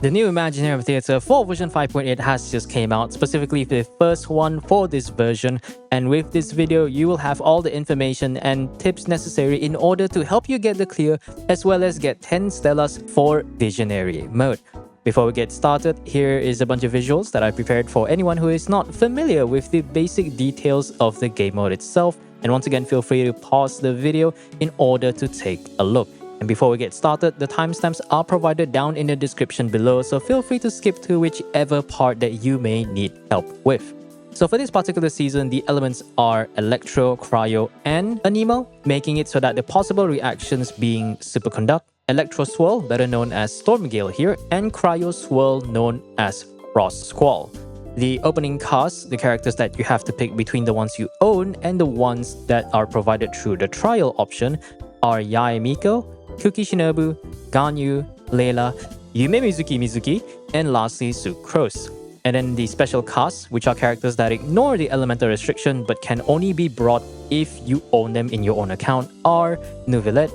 The new Imaginarium Theater for version 5.8 has just came out, specifically the first one for this version, and with this video you will have all the information and tips necessary in order to help you get the clear as well as get 10 Stellas for Visionary mode. Before we get started, here is a bunch of visuals that I prepared for anyone who is not familiar with the basic details of the game mode itself, and once again feel free to pause the video in order to take a look. And before we get started, the timestamps are provided down in the description below, so feel free to skip to whichever part that you may need help with. So for this particular season, the elements are Electro, Cryo, and Anemo, making it so that the possible reactions being Superconduct, Electro Swirl, better known as Stormgale here, and Cryo Swirl, known as Frostsquall. The opening cast, the characters that you have to pick between the ones you own and the ones that are provided through the trial option, are Yae Miko, Kuki Shinobu, Ganyu, Layla, Yume Mizuki, and lastly Sucrose. And then the special casts, which are characters that ignore the elemental restriction but can only be brought if you own them in your own account, are Neuvillette,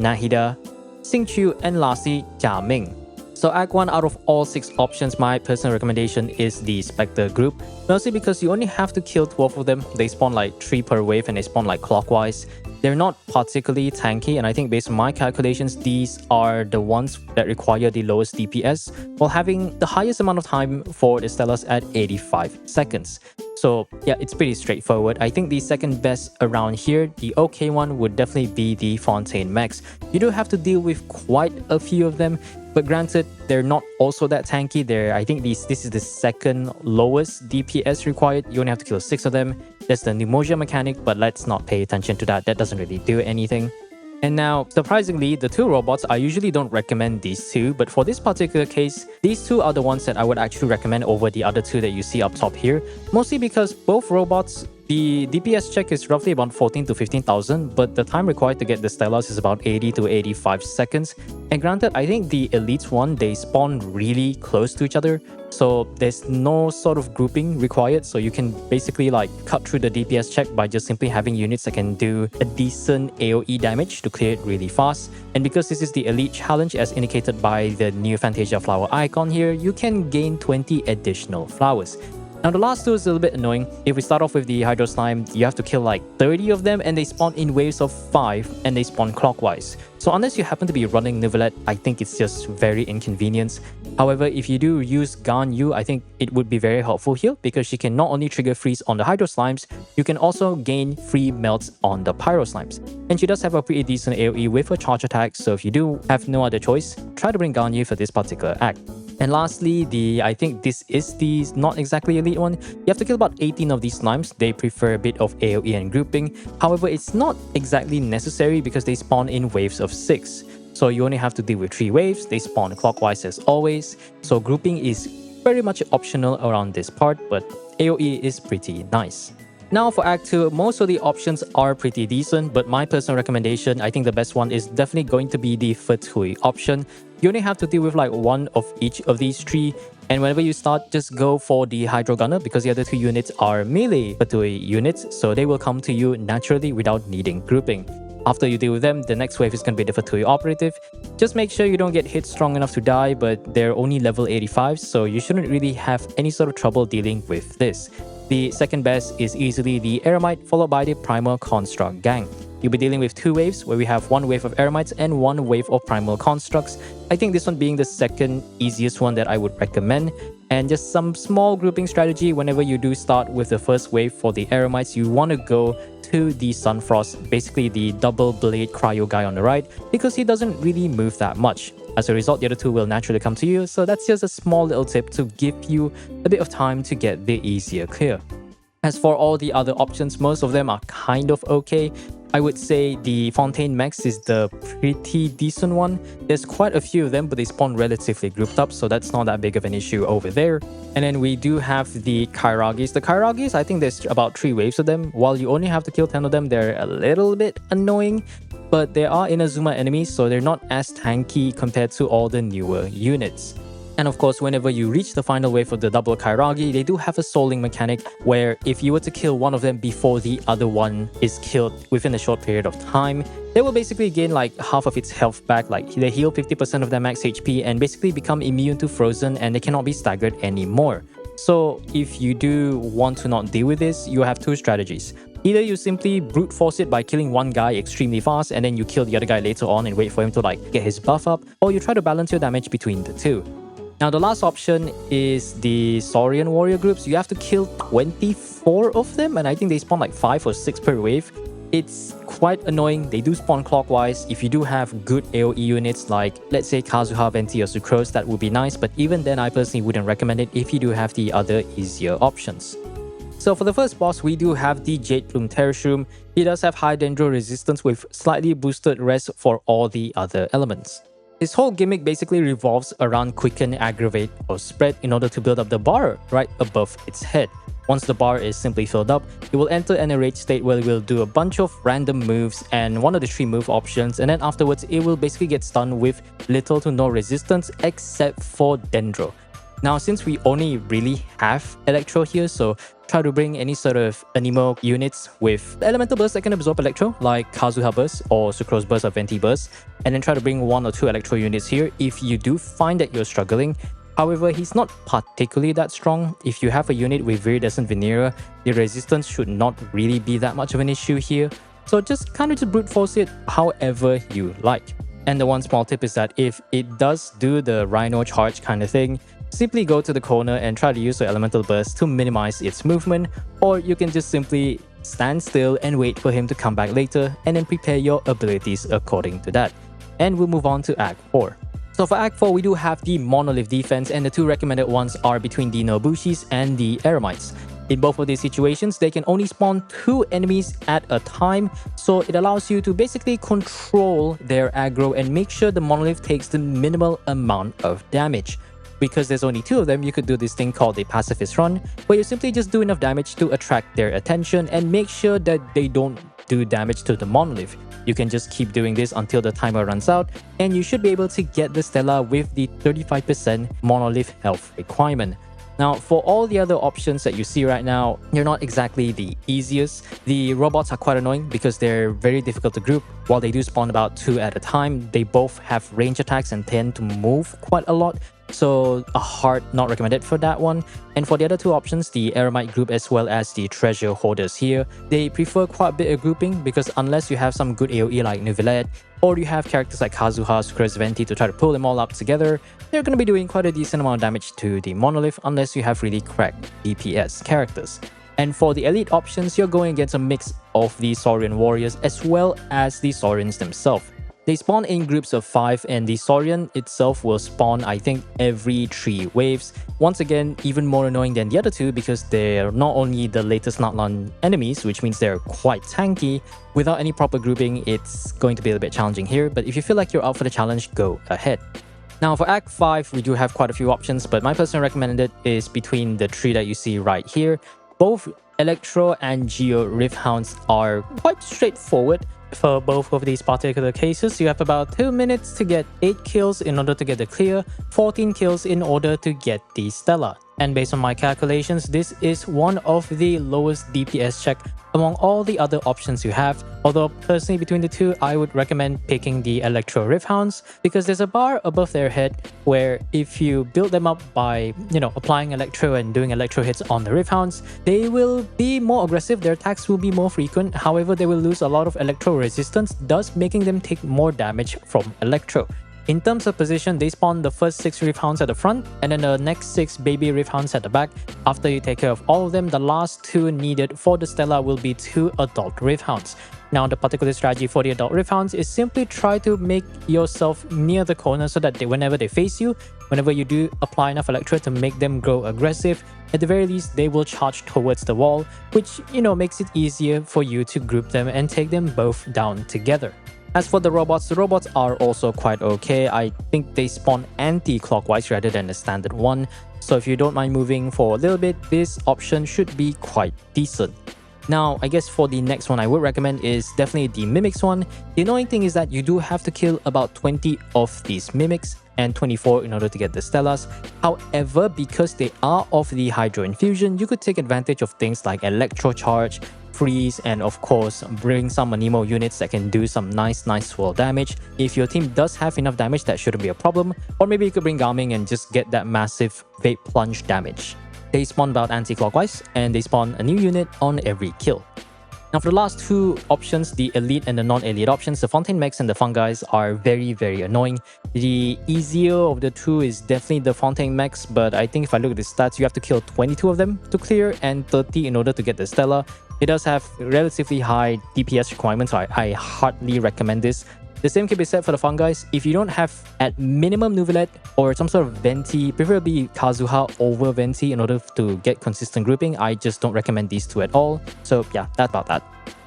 Nahida, Xingqiu, and lastly Jiaming. So Act 1 out of all 6 options, my personal recommendation is the Spectre group, mostly because you only have to kill 12 of them. They spawn like 3 per wave and they spawn like clockwise. They're not particularly tanky, and I think based on my calculations, these are the ones that require the lowest DPS, while having the highest amount of time for the Stellas at 85 seconds. So yeah, it's pretty straightforward. I think the second best around here, the okay one, would definitely be the Fontaine Max. You do have to deal with quite a few of them, but granted, they're not also that tanky. I think this is the second lowest DPS required. You only have to kill 6 of them. There's the Pneumosia mechanic, but let's not pay attention to that. That doesn't really do anything. And now, surprisingly, the 2 robots, I usually don't recommend these 2, but for this particular case, these 2 are the ones that I would actually recommend over the other 2 that you see up top here, mostly because both robots, the DPS check is roughly about 14 to 15,000, but the time required to get the Stellas is about 80 to 85 seconds. And granted, I think the Elite one, they spawn really close to each other, so there's no sort of grouping required, so you can basically like cut through the DPS check by just simply having units that can do a decent AoE damage to clear it really fast. And because this is the Elite challenge as indicated by the new Fantasia flower icon here, you can gain 20 additional flowers. Now the last 2 is a little bit annoying. If we start off with the Hydro Slime, you have to kill like 30 of them and they spawn in waves of 5 and they spawn clockwise. So unless you happen to be running Neuvillette, I think it's just very inconvenient. However, if you do use Ganyu, I think it would be very helpful here because she can not only trigger freeze on the Hydro Slimes, you can also gain free melts on the Pyro Slimes. And she does have a pretty decent AoE with her charge attack, so if you do have no other choice, try to bring Ganyu for this particular act. And lastly, I think this is the not exactly elite one. You have to kill about 18 of these slimes. They prefer a bit of AoE and grouping. However, it's not exactly necessary because they spawn in waves of 6. So you only have to deal with 3 waves. They spawn clockwise as always. So grouping is very much optional around this part, but AoE is pretty nice. Now for Act 2, most of the options are pretty decent, but my personal recommendation, I think the best one is definitely going to be the Fatui option. You only have to deal with like 1 of each of these 3, and whenever you start, just go for the Hydro Gunner because the other 2 units are melee Fatui units, so they will come to you naturally without needing grouping. After you deal with them, the next wave is going to be the Fatui Operative. Just make sure you don't get hit strong enough to die, but they're only level 85, so you shouldn't really have any sort of trouble dealing with this. The second best is easily the Eremite, followed by the Primal Construct Gang. You'll be dealing with 2 waves, where we have 1 wave of Eremites and 1 wave of Primal Constructs. I think this one being the second easiest one that I would recommend. And just some small grouping strategy, whenever you do start with the first wave for the Eremites, you want to go to the Sunfrost, basically the double blade cryo guy on the right, because he doesn't really move that much. As a result, the other 2 will naturally come to you, so that's just a small little tip to give you a bit of time to get the easier clear. As for all the other options, most of them are kind of okay. I would say the Fontaine Max is the pretty decent one. There's quite a few of them, but they spawn relatively grouped up, so that's not that big of an issue over there. And then we do have the Kairagis. The Kairagis, I think there's about 3 waves of them. While you only have to kill 10 of them, they're a little bit annoying, but they are Inazuma enemies, so they're not as tanky compared to all the newer units. And of course, whenever you reach the final wave of the double Kairagi, they do have a souling mechanic where if you were to kill one of them before the other one is killed within a short period of time, they will basically gain like half of its health back, like they heal 50% of their max HP and basically become immune to frozen and they cannot be staggered anymore. So if you do want to not deal with this, you have two strategies. Either you simply brute force it by killing one guy extremely fast and then you kill the other guy later on and wait for him to like get his buff up, or you try to balance your damage between the two. Now the last option is the Saurian warrior groups. You have to kill 24 of them and I think they spawn like 5 or 6 per wave. It's quite annoying. They do spawn clockwise. If you do have good AoE units like let's say Kazuha, Venti or Sucrose, that would be nice, but even then I personally wouldn't recommend it if you do have the other easier options. So for the first boss, we do have the Jadeplume Terrorshroom. He does have high dendro resistance with slightly boosted res for all the other elements. His whole gimmick basically revolves around quicken, aggravate or spread in order to build up the bar right above its head. Once the bar is simply filled up, it will enter an enraged state where it will do a bunch of random moves and one of the 3 move options, and then afterwards it will basically get stunned with little to no resistance except for dendro. Now since we only really have Electro here, so try to bring any sort of Anemo units with elemental burst that can absorb Electro, like Kazuha burst or Sucrose burst or Venti burst, and then try to bring 1 or 2 Electro units here if you do find that you're struggling. However, he's not particularly that strong. If you have a unit with Viridescent Veneer, the resistance should not really be that much of an issue here, so just kind of just brute force it however you like. And the one small tip is that if it does do the Rhino charge kind of thing, simply go to the corner and try to use your elemental burst to minimize its movement, or you can just simply stand still and wait for him to come back later and then prepare your abilities according to that. And we'll move on to Act 4. So for Act 4, we do have the Monolith Defense, and the 2 recommended ones are between the Nobushis and the Eremites. In both of these situations, they can only spawn 2 enemies at a time, so it allows you to basically control their aggro and make sure the Monolith takes the minimal amount of damage. Because there's only 2 of them, you could do this thing called a pacifist run, where you simply just do enough damage to attract their attention and make sure that they don't do damage to the Monolith. You can just keep doing this until the timer runs out, and you should be able to get the Stella with the 35% Monolith health requirement. Now, for all the other options that you see right now, they're not exactly the easiest. The robots are quite annoying because they're very difficult to group. While they do spawn about 2 at a time, they both have range attacks and tend to move quite a lot. So a heart not recommended for that one. And for the other 2 options, the Eremite group as well as the treasure hoarders here, they prefer quite a bit of grouping because unless you have some good AoE like Neuvillette, or you have characters like Kazuha, Sucrose, Venti to try to pull them all up together, they're going to be doing quite a decent amount of damage to the Monolith unless you have really cracked DPS characters. And for the elite options, you're going against a mix of the Saurian warriors as well as the Saurians themselves. They spawn in groups of 5 and the Saurian itself will spawn I think every 3 waves. Once again, even more annoying than the other 2 because they're not only the latest Natlan enemies, which means they're quite tanky. Without any proper grouping, it's going to be a little bit challenging here, but if you feel like you're up for the challenge, go ahead. Now for Act 5, we do have quite a few options, but my personal recommended is between the 3 that you see right here. Both Electro and Geo Rift Hounds are quite straightforward. For both of these particular cases, you have about 2 minutes to get 8 kills in order to get the clear, 14 kills in order to get the Stella. And based on my calculations, this is one of the lowest DPS check among all the other options you have. Although personally between the 2, I would recommend picking the Electro Rift Hounds because there's a bar above their head where if you build them up by, applying Electro and doing Electro hits on the Rift Hounds, they will be more aggressive, their attacks will be more frequent, however they will lose a lot of Electro resistance, thus making them take more damage from Electro. In terms of position, they spawn the first 6 Rift Hounds at the front and then the next 6 baby Rift Hounds at the back. After you take care of all of them, the last 2 needed for the Stella will be 2 adult Rift Hounds. Now the particular strategy for the adult Rift Hounds is simply try to make yourself near the corner so that whenever they face you, whenever you do apply enough Electro to make them grow aggressive, at the very least they will charge towards the wall, which makes it easier for you to group them and take them both down together. As for the robots are also quite okay. I think they spawn anti-clockwise rather than the standard one. So if you don't mind moving for a little bit, this option should be quite decent. Now, I guess for the next one I would recommend is definitely the Mimics one. The annoying thing is that you do have to kill about 20 of these Mimics and 24 in order to get the Stellas. However, because they are of the Hydro Infusion, you could take advantage of things like Electro Charge, Freeze, and of course, bring some Anemo units that can do some nice swirl damage. If your team does have enough damage, that shouldn't be a problem. Or maybe you could bring Gaming and just get that massive Vape Plunge damage. They spawn about anti-clockwise, and they spawn a new unit on every kill. Now for the last two options, the elite and the non-elite options, the Fontaine Mechs and the Fungis are very annoying. The easier of the two is definitely the Fontaine Mechs, but I think if I look at the stats, you have to kill 22 of them to clear and 30 in order to get the Stella. It does have relatively high DPS requirements, so I hardly recommend this. The same can be said for the Fungis. If you don't have at minimum Nuvilette or some sort of Venti, preferably Kazuha over Venti in order to get consistent grouping, I just don't recommend these two at all. So yeah, that's about that.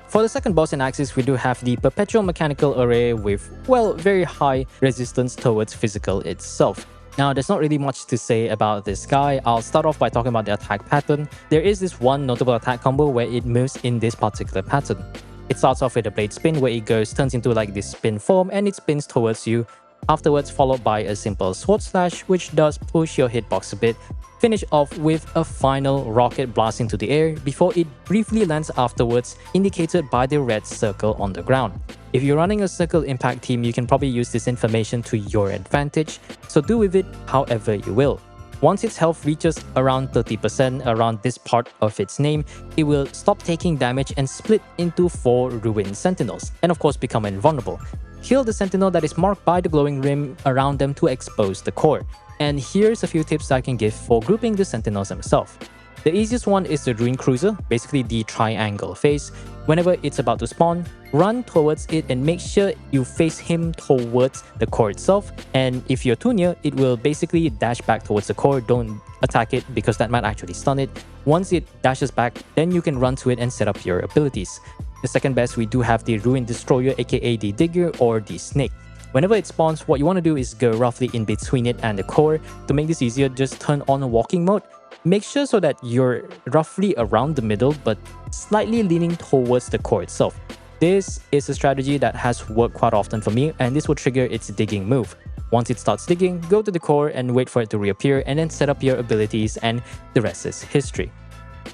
For the second boss in Axis, we do have the Perpetual Mechanical Array with, well, very high resistance towards physical itself. Now, there's not really much to say about this guy. I'll start off by talking about the attack pattern. There is this one notable attack combo where it moves in this particular pattern. It starts off with a blade spin where it turns into like this spin form and it spins towards you. Afterwards, followed by a simple sword slash, which does push your hitbox a bit. Finish off with a final rocket blast into the air before it briefly lands afterwards, indicated by the red circle on the ground. If you're running a circle impact team, you can probably use this information to your advantage, so do with it however you will. Once its health reaches around 30% around this part of its name, it will stop taking damage and split into 4 ruined sentinels, and of course become invulnerable. Kill the sentinel that is marked by the glowing rim around them to expose the core. And here's a few tips I can give for grouping the sentinels themselves. The easiest one is the Ruin Cruiser, basically the triangle face. Whenever it's about to spawn, run towards it and make sure you face him towards the core itself. And if you're too near, it will basically dash back towards the core. Don't attack it because that might actually stun it. Once it dashes back, then you can run to it and set up your abilities. The second best, we do have the Ruin Destroyer, aka the Digger or the Snake. Whenever it spawns, what you want to do is go roughly in between it and the core. To make this easier, just turn on a walking mode. Make sure so that you're roughly around the middle but slightly leaning towards the core itself. This is a strategy that has worked quite often for me, and this will trigger its digging move. Once it starts digging, go to the core and wait for it to reappear and then set up your abilities, and the rest is history.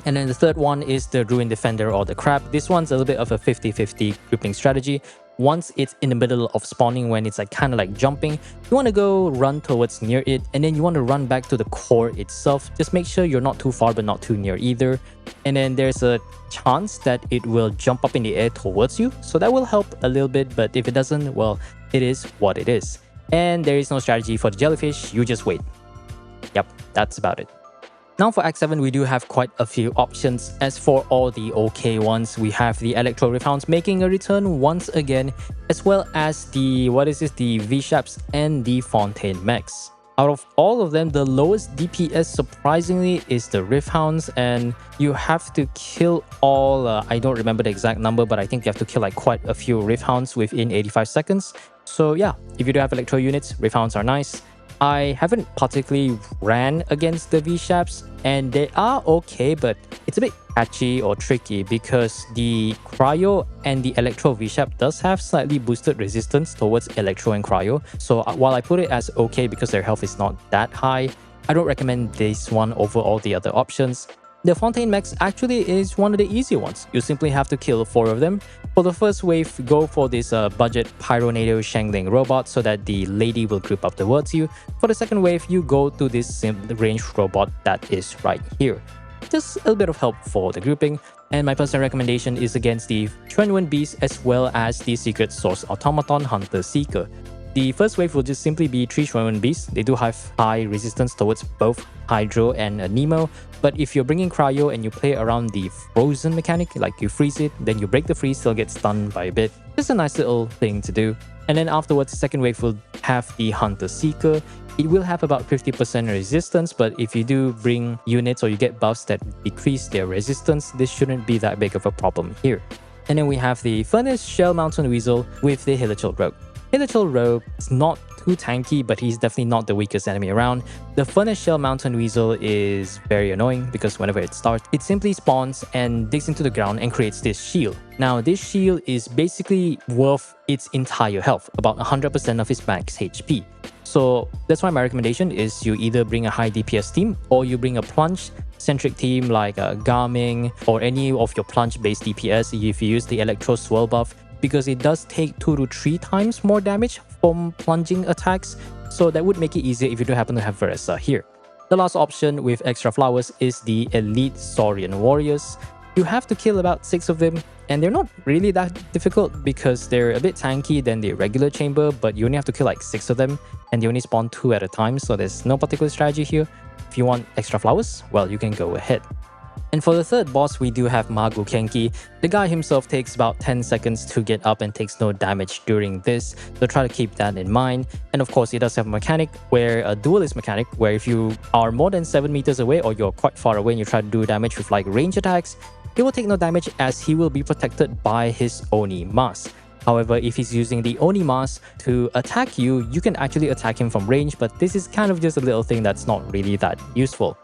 And then the third one is the Ruin Defender or the Crab. This one's a little bit of a 50-50 grouping strategy. Once it's in the middle of spawning, when it's like kind of like jumping, you want to go run towards near it, and then you want to run back to the core itself. Just make sure you're not too far but not too near either. And then there's a chance that it will jump up in the air towards you, so that will help a little bit, but if it doesn't, well, it is what it is. And there is no strategy for the jellyfish, you just wait. Yep, that's about it. Now for Act 7, we do have quite a few options. As for all the okay ones, we have the Electro Rifthounds making a return once again, as well as the, the V-Shaps and the Fontaine Mechs. Out of all of them, the lowest DPS surprisingly is the Rifthounds, and you have to kill all, I don't remember the exact number, but I think you have to kill like quite a few Rifthounds within 85 seconds. So yeah, if you do have Electro units, Rifthounds are nice. I haven't particularly ran against the V-Shaps, and they are okay, but it's a bit patchy or tricky because the Cryo and the Electro V-Shap does have slightly boosted resistance towards Electro and Cryo. So while I put it as okay because their health is not that high, I don't recommend this one over all the other options. The Fontaine Mechs actually is one of the easier ones. You simply have to kill 4 of them. For the first wave, go for this budget Pyronado Shangling robot so that the lady will group up towards you. For the second wave, you go to this ranged robot that is right here. Just a little bit of help for the grouping. And my personal recommendation is against the Chuanwen Beast as well as the Secret Source Automaton Hunter Seeker. The first wave will just simply be 3 Chuanwen Beasts. They do have high resistance towards both Hydro and Nemo, but if you're bringing Cryo and you play around the frozen mechanic, like you freeze it, then you break the freeze, still get stunned by a bit. Just a nice little thing to do. And then afterwards, the second wave will have the Hunter Seeker. It will have about 50% resistance, but if you do bring units or you get buffs that decrease their resistance, this shouldn't be that big of a problem here. And then we have the Furnace Shell Mountain Weasel with the Hilichurl Rogue. Hilichurl Rogue is not too tanky, but he's definitely not the weakest enemy around. The Furnace Shell Mountain Weasel is very annoying because whenever it starts, it simply spawns and digs into the ground and creates this shield. Now, this shield is basically worth its entire health, about 100% of its max HP. So that's why my recommendation is you either bring a high DPS team or you bring a plunge-centric team like Garming or any of your plunge-based DPS if you use the Electro Swirl buff, because it does take 2 to 3 times more damage from plunging attacks, so that would make it easier if you do happen to have Veresa here. The last option with extra flowers is the Elite Saurian Warriors. You have to kill about 6 of them, and they're not really that difficult because they're a bit tanky than the regular chamber, but you only have to kill like 6 of them, and they only spawn 2 at a time, so there's no particular strategy here. If you want extra flowers, well, you can go ahead. And for the third boss, we do have Maguu Kenki. The guy himself takes about 10 seconds to get up and takes no damage during this, so try to keep that in mind. And of course, he does have a mechanic where a duelist mechanic, where if you are more than 7 meters away or you're quite far away and you try to do damage with like range attacks, he will take no damage as he will be protected by his Oni mask. However, if he's using the Oni mask to attack you, you can actually attack him from range, but this is kind of just a little thing that's not really that useful.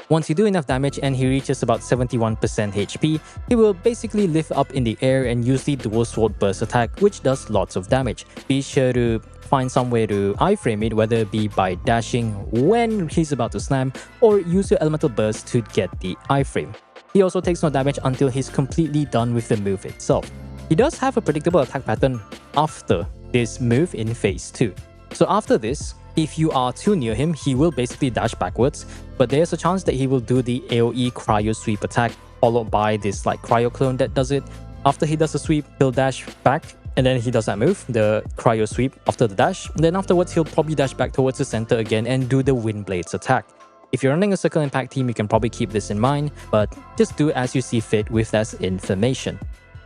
Once you do enough damage and he reaches about 71% HP, he will basically lift up in the air and use the dual sword burst attack, which does lots of damage. Be sure to find some way to iframe it, whether it be by dashing when he's about to slam or use your elemental burst to get the iframe. He also takes no damage until he's completely done with the move itself. He does have a predictable attack pattern after this move in phase 2. So after this, if you are too near him, he will basically dash backwards, but there's a chance that he will do the AoE cryo sweep attack, followed by this like cryo clone that does it. After he does the sweep, he'll dash back, and then he does that move, the cryo sweep after the dash. And then afterwards, he'll probably dash back towards the center again and do the Wind Blades attack. If you're running a Circle Impact team, you can probably keep this in mind, but just do as you see fit with that information.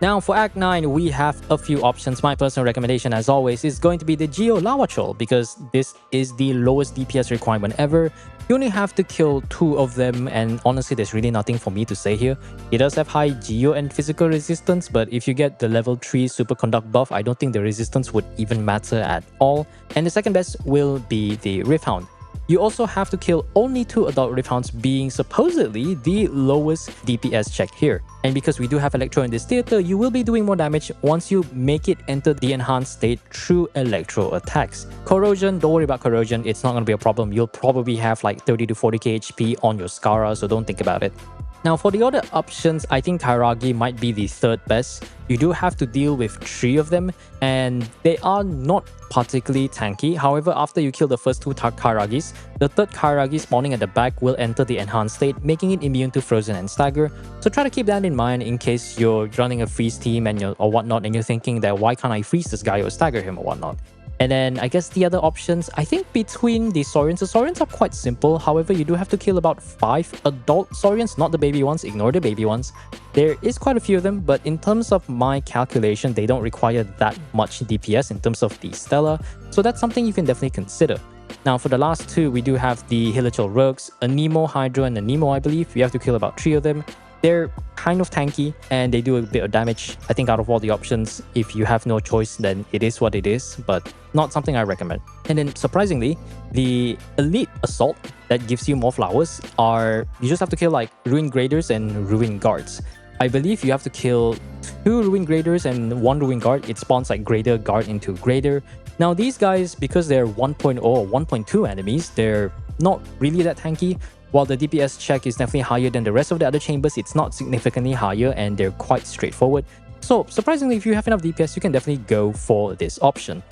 Now for Act 9, we have a few options. My personal recommendation, as always, is going to be the Geo Lava Troll, because this is the lowest DPS requirement ever. You only have to kill 2 of them, and honestly, there's really nothing for me to say here. It does have high Geo and physical resistance, but if you get the level 3 Superconduct buff, I don't think the resistance would even matter at all. And the second best will be the Rifthound. You also have to kill only 2 adult Rifthounds, being supposedly the lowest DPS check here. And because we do have Electro in this theater, you will be doing more damage once you make it enter the enhanced state through Electro attacks. Corrosion, don't worry about Corrosion, it's not going to be a problem. You'll probably have like 30 to 40k HP on your Skara, so don't think about it. Now for the other options, I think Kairagi might be the third best. You do have to deal with 3 of them, and they are not particularly tanky. However, after you kill the first 2 Kairagis, the third Kairagi spawning at the back will enter the enhanced state, making it immune to Frozen and Stagger. So try to keep that in mind in case you're running a freeze team and or whatnot, and you're thinking that why can't I freeze this guy or stagger him or whatnot. And then I guess the other options, I think between the Saurians are quite simple. However, you do have to kill about 5 adult Saurians, not the baby ones, ignore the baby ones. There is quite a few of them, but in terms of my calculation, they don't require that much DPS in terms of the Stellar, so that's something you can definitely consider. Now for the last 2, we do have the Hilichurl Rogues, a Nemo, Hydra, and a Nemo, I believe. You have to kill about 3 of them. They're kind of tanky and they do a bit of damage. I think out of all the options, if you have no choice, then it is what it is, but not something I recommend. And then surprisingly, the Elite Assault that gives you more flowers are, you just have to kill like Ruin Graders and Ruin Guards. I believe you have to kill 2 Ruin Graders and 1 Ruin Guard. It spawns like Grader Guard into Grader. Now these guys, because they're 1.0 or 1.2 enemies, they're not really that tanky. While the DPS check is definitely higher than the rest of the other chambers, it's not significantly higher and they're quite straightforward. So surprisingly, if you have enough DPS, you can definitely go for this option.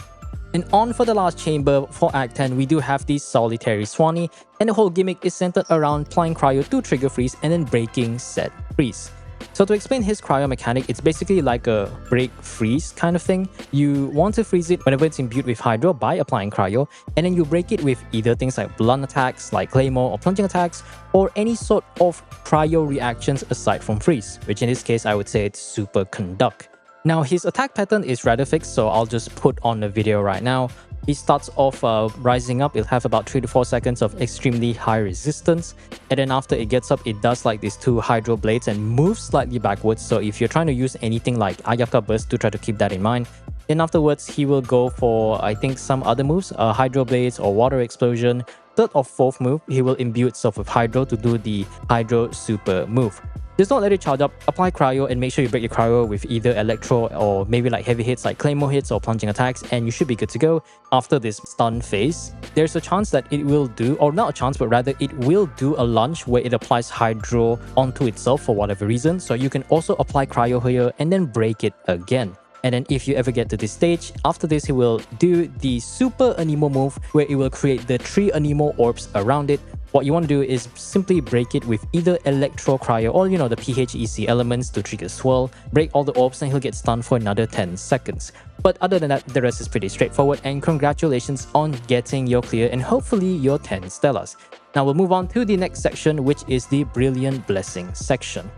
And on for the last chamber, for Act 10, we do have the Solitary Swanee, and the whole gimmick is centered around applying Cryo to trigger freeze and then breaking said freeze. So to explain his cryo mechanic, it's basically like a break freeze kind of thing. You want to freeze it whenever it's imbued with Hydro by applying cryo, and then you break it with either things like blunt attacks like Claymore or plunging attacks, or any sort of cryo reactions aside from freeze, which in this case I would say it's Superconduct. Now his attack pattern is rather fixed, so I'll just put on the video right now. He starts off rising up, it'll have about 3 to 4 seconds of extremely high resistance, and then after it gets up, it does like these 2 Hydro Blades and moves slightly backwards. So if you're trying to use anything like Ayaka Burst, to try to keep that in mind. Then afterwards, he will go for, I think, some other moves, Hydro Blades or Water Explosion. Third or fourth move, he will imbue itself with Hydro to do the Hydro Super move. Just don't let it charge up, apply Cryo, and make sure you break your Cryo with either Electro or maybe like heavy hits like Claymore hits or plunging attacks, and you should be good to go. After this stun phase, there's a chance that it will do, or not a chance, but rather it will do a launch where it applies Hydro onto itself for whatever reason. So you can also apply Cryo here and then break it again. And then if you ever get to this stage, after this, he will do the Super Anemo move where it will create the 3 Anemo orbs around it. What you want to do is simply break it with either Electro Cryo or, the PHEC elements to trigger Swirl, break all the orbs, and he'll get stunned for another 10 seconds. But other than that, the rest is pretty straightforward, and congratulations on getting your clear and hopefully your 10 Stellas. Now we'll move on to the next section, which is the Brilliant Blessing section.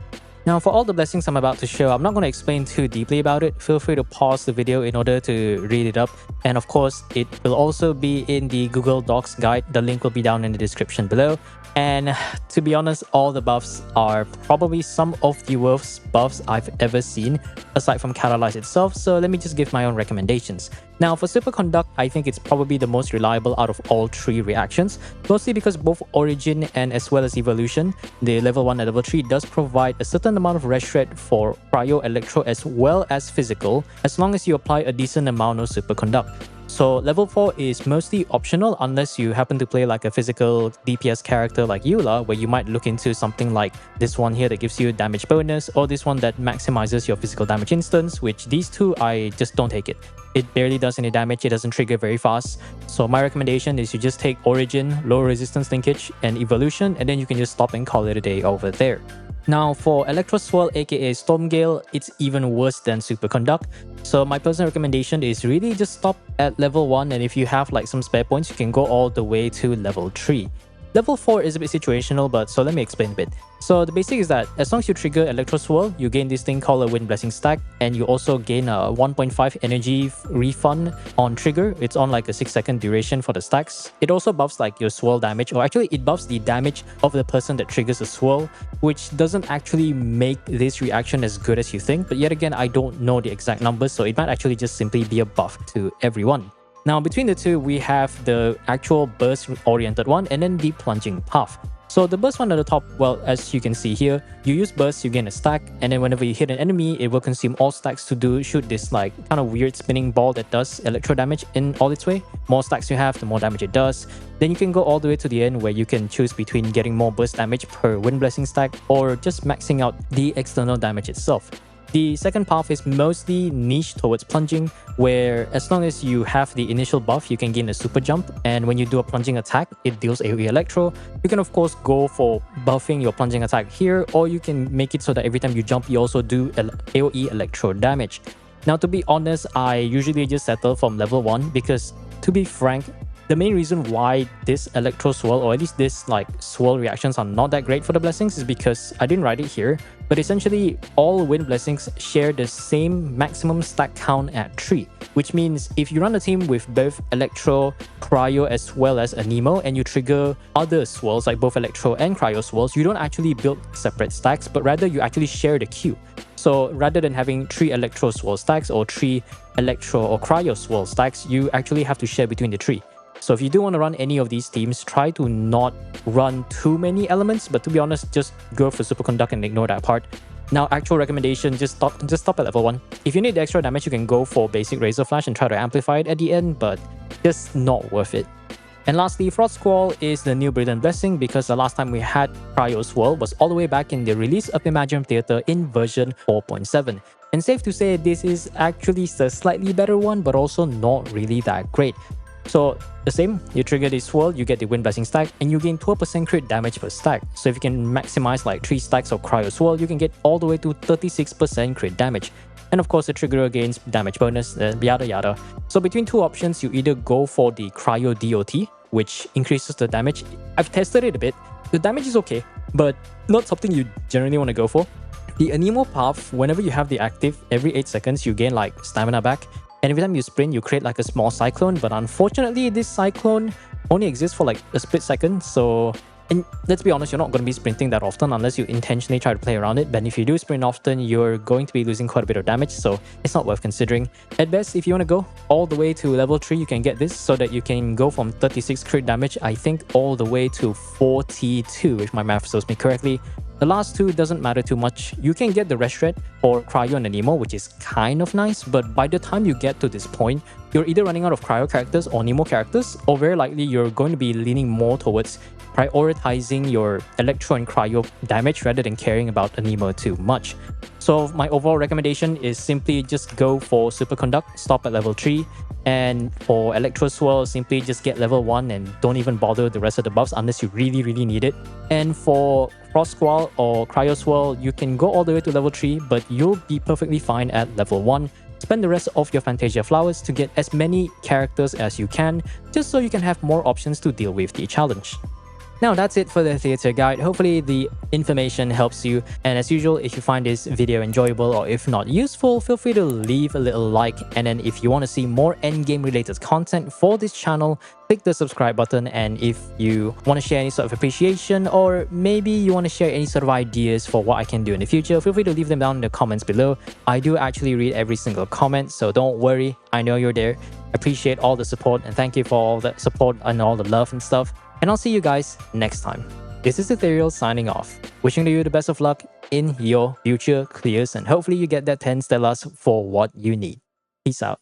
Now, for all the blessings I'm about to show, I'm not going to explain too deeply about it. Feel free to pause the video in order to read it up. And of course, it will also be in the Google Docs guide. The link will be down in the description below. And to be honest, all the buffs are probably some of the worst buffs I've ever seen, aside from Catalyze itself. So let me just give my own recommendations. Now, for Superconduct, I think it's probably the most reliable out of all 3 reactions, mostly because both Origin and as well as Evolution, the level 1 and level 3 does provide a certain amount of rest shred for Cryo, Electro as well as Physical, as long as you apply a decent amount of Superconduct. So level 4 is mostly optional unless you happen to play like a physical DPS character like Eula, where you might look into something like this one here that gives you damage bonus, or this one that maximizes your physical damage instance, which these two, I just don't take it. It barely does any damage, it doesn't trigger very fast. So my recommendation is you just take Origin, low resistance linkage, and Evolution, and then you can just stop and call it a day over there. Now for Electro Swirl aka Stormgale, it's even worse than Superconduct. So my personal recommendation is really just stop at level 1, and if you have like some spare points, you can go all the way to level 3. Level 4 is a bit situational, but so let me explain a bit. So the basic is that as long as you trigger Electro Swirl, you gain this thing called a Wind Blessing stack, and you also gain a 1.5 energy refund on trigger. It's on like a 6-second duration for the stacks. It also buffs like your swirl damage, or actually it buffs the damage of the person that triggers a swirl, which doesn't actually make this reaction as good as you think. But yet again, I don't know the exact numbers, so it might actually just simply be a buff to everyone. Now, between the two, we have the actual burst-oriented one and then the plunging path. So the burst one at the top, well, as you can see here, you use burst, you gain a stack, and then whenever you hit an enemy, it will consume all stacks to shoot this like kind of weird spinning ball that does electro damage in all its way. More stacks you have, the more damage it does. Then you can go all the way to the end where you can choose between getting more burst damage per Wind Blessing stack or just maxing out the external damage itself. The second path is mostly niche towards plunging, where as long as you have the initial buff, you can gain a super jump, and when you do a plunging attack, it deals AoE Electro. You can of course go for buffing your plunging attack here, or you can make it so that every time you jump, you also do AoE Electro damage. Now, to be honest, I usually just settle from level 1 because, to be frank, the main reason why this Electro Swirl, or at least this like swirl reactions, are not that great for the blessings is because I didn't write it here, but essentially all Wind Blessings share the same maximum stack count at 3, which means if you run a team with both Electro, Cryo as well as Anemo, and you trigger other swirls like both Electro and Cryo swirls, you don't actually build separate stacks, but rather you actually share the queue. So rather than having 3 Electro Swirl stacks or 3 Electro or Cryo Swirl stacks, you actually have to share between the 3. So if you do want to run any of these teams, try to not run too many elements, but to be honest, just go for Superconduct and ignore that part. Now, actual recommendation, just stop at level 1. If you need the extra damage, you can go for basic Razor Flash and try to amplify it at the end, but just not worth it. And lastly, Frostsquall is the new Brilliant Blessing because the last time we had Cryo Swirl was all the way back in the release of Imaginarium Theater in version 4.7. And safe to say, this is actually a slightly better one, but also not really that great. So the same, you trigger this swirl, you get the Wind Blessing stack, and you gain 12% crit damage per stack. So if you can maximize like 3 stacks of Cryo Swirl, you can get all the way to 36% crit damage. And of course, the trigger gains damage bonus, yada yada. So between two options, you either go for the Cryo DOT, which increases the damage. I've tested it a bit. The damage is okay, but not something you generally want to go for. The Anemo path, whenever you have the active, every 8 seconds, you gain like stamina back. And every time you sprint, you create like a small cyclone, but unfortunately, this cyclone only exists for like a split second, so And let's be honest, you're not going to be sprinting that often unless you intentionally try to play around it. But if you do sprint often, you're going to be losing quite a bit of damage, so it's not worth considering. At best, if you want to go all the way to level 3, you can get this so that you can go from 36 crit damage, I think, all the way to 42, if my math serves me correctly. The last two doesn't matter too much. You can get the Rest Shred or Cryo and Nemo, which is kind of nice, but by the time you get to this point, you're either running out of Cryo characters or Nemo characters, or very likely you're going to be leaning more towards prioritizing your Electro and Cryo damage rather than caring about Anemo too much. So my overall recommendation is simply just go for Superconduct, stop at level 3, and for Electro Swirl, simply just get level 1 and don't even bother the rest of the buffs unless you really need it. And for Frostsquall or Cryo Swirl, you can go all the way to level 3, but you'll be perfectly fine at level 1. Spend the rest of your Fantasia flowers to get as many characters as you can, just so you can have more options to deal with the challenge. Now that's it for the theater guide. Hopefully the information helps you, and as usual, if you find this video enjoyable or if not useful, feel free to leave a little like, and then if you want to see more endgame related content for this channel, click the subscribe button. And if you want to share any sort of appreciation, or maybe you want to share any sort of ideas for what I can do in the future, feel free to leave them down in the comments below. I do actually read every single comment, so don't worry, I know you're there. Appreciate all the support, and thank you for all the support and all the love and stuff. And I'll see you guys next time. This is Ethereal signing off, wishing you the best of luck in your future clears, and hopefully you get that 10 Stellas for what you need. Peace out.